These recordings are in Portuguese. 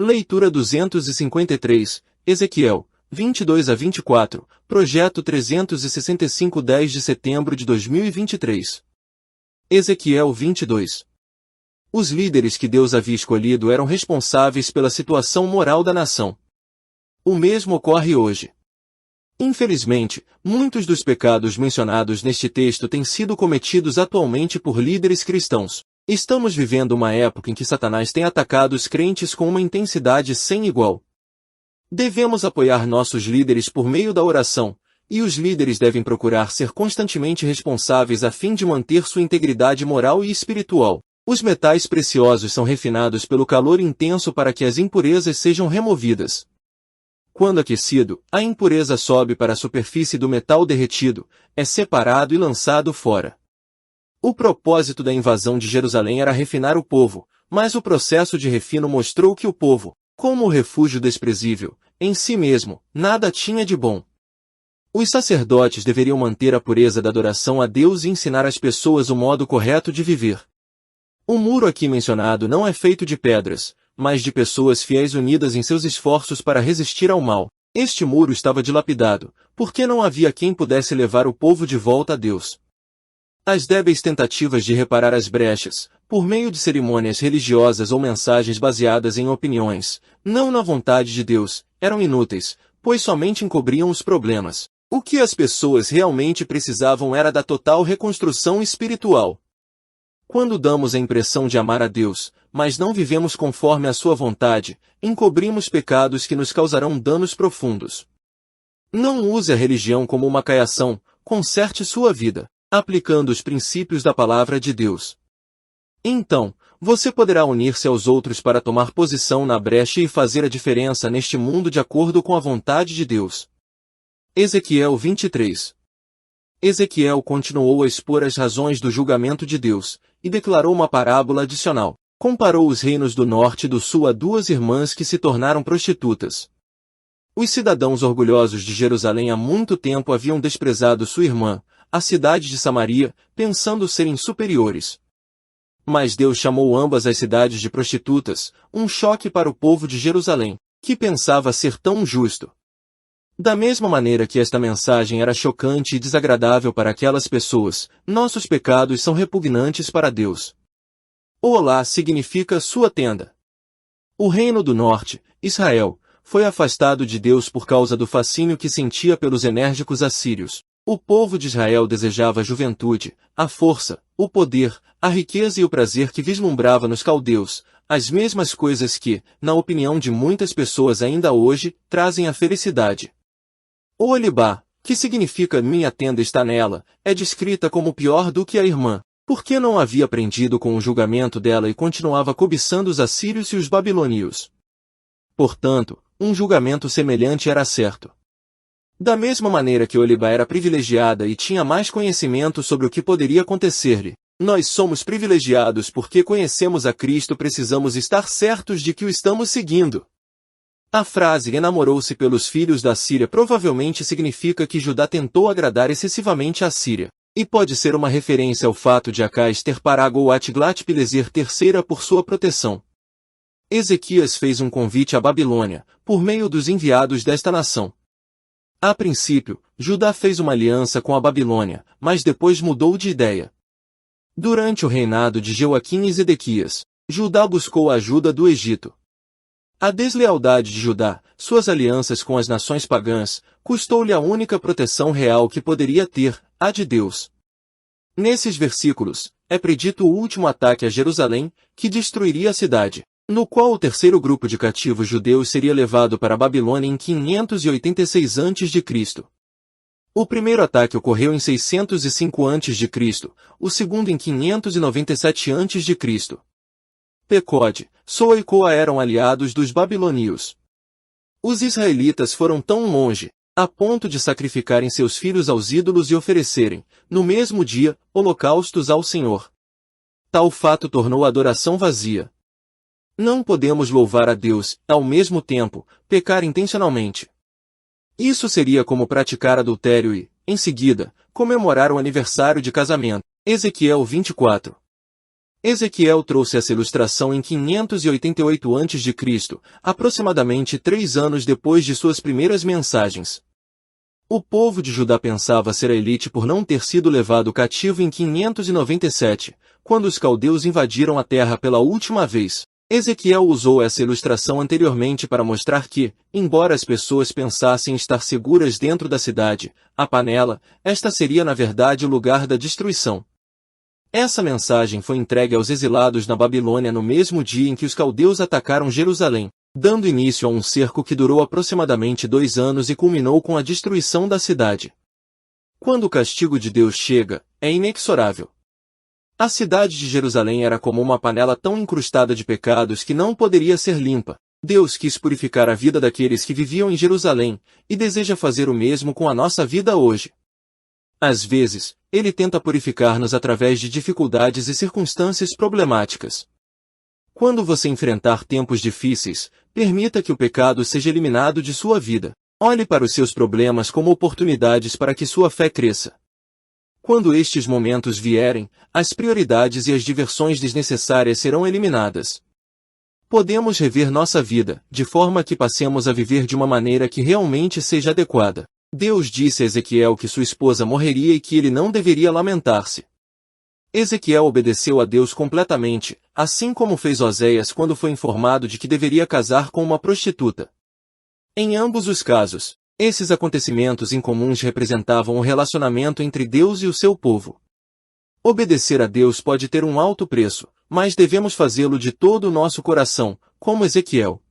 Leitura 253, Ezequiel, 22 a 24, Projeto 365 10 de setembro de 2023. Ezequiel 22. Os líderes que Deus havia escolhido eram responsáveis pela situação moral da nação. O mesmo ocorre hoje. Infelizmente, muitos dos pecados mencionados neste texto têm sido cometidos atualmente por líderes cristãos. Estamos vivendo uma época em que Satanás tem atacado os crentes com uma intensidade sem igual. Devemos apoiar nossos líderes por meio da oração, e os líderes devem procurar ser constantemente responsáveis a fim de manter sua integridade moral e espiritual. Os metais preciosos são refinados pelo calor intenso para que as impurezas sejam removidas. Quando aquecido, a impureza sobe para a superfície do metal derretido, é separado e lançado fora. O propósito da invasão de Jerusalém era refinar o povo, mas o processo de refino mostrou que o povo, como o refúgio desprezível, em si mesmo, nada tinha de bom. Os sacerdotes deveriam manter a pureza da adoração a Deus e ensinar às pessoas o modo correto de viver. O muro aqui mencionado não é feito de pedras, mas de pessoas fiéis unidas em seus esforços para resistir ao mal. Este muro estava dilapidado, porque não havia quem pudesse levar o povo de volta a Deus. As débeis tentativas de reparar as brechas, por meio de cerimônias religiosas ou mensagens baseadas em opiniões, não na vontade de Deus, eram inúteis, pois somente encobriam os problemas. O que as pessoas realmente precisavam era da total reconstrução espiritual. Quando damos a impressão de amar a Deus, mas não vivemos conforme a sua vontade, encobrimos pecados que nos causarão danos profundos. Não use a religião como uma caiação, conserte sua vida, aplicando os princípios da palavra de Deus. Então, você poderá unir-se aos outros para tomar posição na brecha e fazer a diferença neste mundo de acordo com a vontade de Deus. Ezequiel 23. Ezequiel continuou a expor as razões do julgamento de Deus, e declarou uma parábola adicional. Comparou os reinos do norte e do sul a duas irmãs que se tornaram prostitutas. Os cidadãos orgulhosos de Jerusalém há muito tempo haviam desprezado sua irmã, a cidade de Samaria, pensando serem superiores. Mas Deus chamou ambas as cidades de prostitutas, um choque para o povo de Jerusalém, que pensava ser tão justo. Da mesma maneira que esta mensagem era chocante e desagradável para aquelas pessoas, nossos pecados são repugnantes para Deus. Olá significa sua tenda. O reino do norte, Israel, foi afastado de Deus por causa do fascínio que sentia pelos enérgicos assírios. O povo de Israel desejava a juventude, a força, o poder, a riqueza e o prazer que vislumbrava nos caldeus, as mesmas coisas que, na opinião de muitas pessoas ainda hoje, trazem a felicidade. O Olibá, que significa minha tenda está nela, é descrita como pior do que a irmã, porque não havia aprendido com o julgamento dela e continuava cobiçando os assírios e os babilônios. Portanto, um julgamento semelhante era certo. Da mesma maneira que Olibá era privilegiada e tinha mais conhecimento sobre o que poderia acontecer-lhe, nós somos privilegiados porque conhecemos a Cristo, precisamos estar certos de que o estamos seguindo. A frase enamorou-se pelos filhos da Síria provavelmente significa que Judá tentou agradar excessivamente a Síria, e pode ser uma referência ao fato de Acais ter pago ou Tiglat-Pileser III por sua proteção. Ezequias fez um convite à Babilônia, por meio dos enviados desta nação. A princípio, Judá fez uma aliança com a Babilônia, mas depois mudou de ideia. Durante o reinado de Joaquim e Zedequias, Judá buscou a ajuda do Egito. A deslealdade de Judá, suas alianças com as nações pagãs, custou-lhe a única proteção real que poderia ter, a de Deus. Nesses versículos, é predito o último ataque a Jerusalém, que destruiria a cidade, no qual o terceiro grupo de cativos judeus seria levado para a Babilônia em 586 a.C. O primeiro ataque ocorreu em 605 a.C., o segundo em 597 a.C. Pecode, Soa e Coa eram aliados dos babilônios. Os israelitas foram tão longe, a ponto de sacrificarem seus filhos aos ídolos e oferecerem, no mesmo dia, holocaustos ao Senhor. Tal fato tornou a adoração vazia. Não podemos louvar a Deus, ao mesmo tempo, pecar intencionalmente. Isso seria como praticar adultério e, em seguida, comemorar o aniversário de casamento. Ezequiel 24. Ezequiel trouxe essa ilustração em 588 a.C., aproximadamente 3 anos depois de suas primeiras mensagens. O povo de Judá pensava ser a elite por não ter sido levado cativo em 597, quando os caldeus invadiram a terra pela última vez. Ezequiel usou essa ilustração anteriormente para mostrar que, embora as pessoas pensassem estar seguras dentro da cidade, a panela, esta seria na verdade o lugar da destruição. Essa mensagem foi entregue aos exilados na Babilônia no mesmo dia em que os caldeus atacaram Jerusalém, dando início a um cerco que durou aproximadamente 2 anos e culminou com a destruição da cidade. Quando o castigo de Deus chega, é inexorável. A cidade de Jerusalém era como uma panela tão incrustada de pecados que não poderia ser limpa. Deus quis purificar a vida daqueles que viviam em Jerusalém, e deseja fazer o mesmo com a nossa vida hoje. Às vezes, Ele tenta purificar-nos através de dificuldades e circunstâncias problemáticas. Quando você enfrentar tempos difíceis, permita que o pecado seja eliminado de sua vida. Olhe para os seus problemas como oportunidades para que sua fé cresça. Quando estes momentos vierem, as prioridades e as diversões desnecessárias serão eliminadas. Podemos rever nossa vida, de forma que passemos a viver de uma maneira que realmente seja adequada. Deus disse a Ezequiel que sua esposa morreria e que ele não deveria lamentar-se. Ezequiel obedeceu a Deus completamente, assim como fez Oséias quando foi informado de que deveria casar com uma prostituta. Em ambos os casos, esses acontecimentos incomuns representavam o relacionamento entre Deus e o seu povo. Obedecer a Deus pode ter um alto preço, mas devemos fazê-lo de todo o nosso coração, como Ezequiel.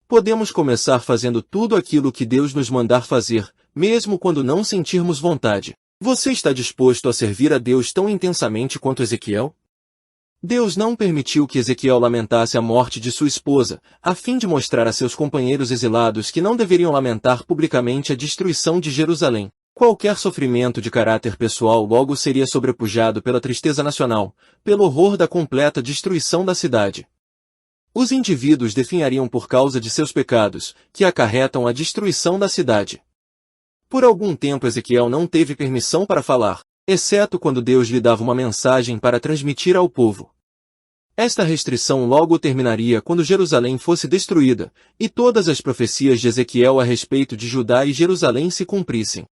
Podemos começar fazendo tudo aquilo que Deus nos mandar fazer, mesmo quando não sentirmos vontade. Você está disposto a servir a Deus tão intensamente quanto Ezequiel? Deus não permitiu que Ezequiel lamentasse a morte de sua esposa, a fim de mostrar a seus companheiros exilados que não deveriam lamentar publicamente a destruição de Jerusalém. Qualquer sofrimento de caráter pessoal logo seria sobrepujado pela tristeza nacional, pelo horror da completa destruição da cidade. Os indivíduos definhariam por causa de seus pecados, que acarretam a destruição da cidade. Por algum tempo Ezequiel não teve permissão para falar, exceto quando Deus lhe dava uma mensagem para transmitir ao povo. Esta restrição logo terminaria quando Jerusalém fosse destruída, e todas as profecias de Ezequiel a respeito de Judá e Jerusalém se cumprissem.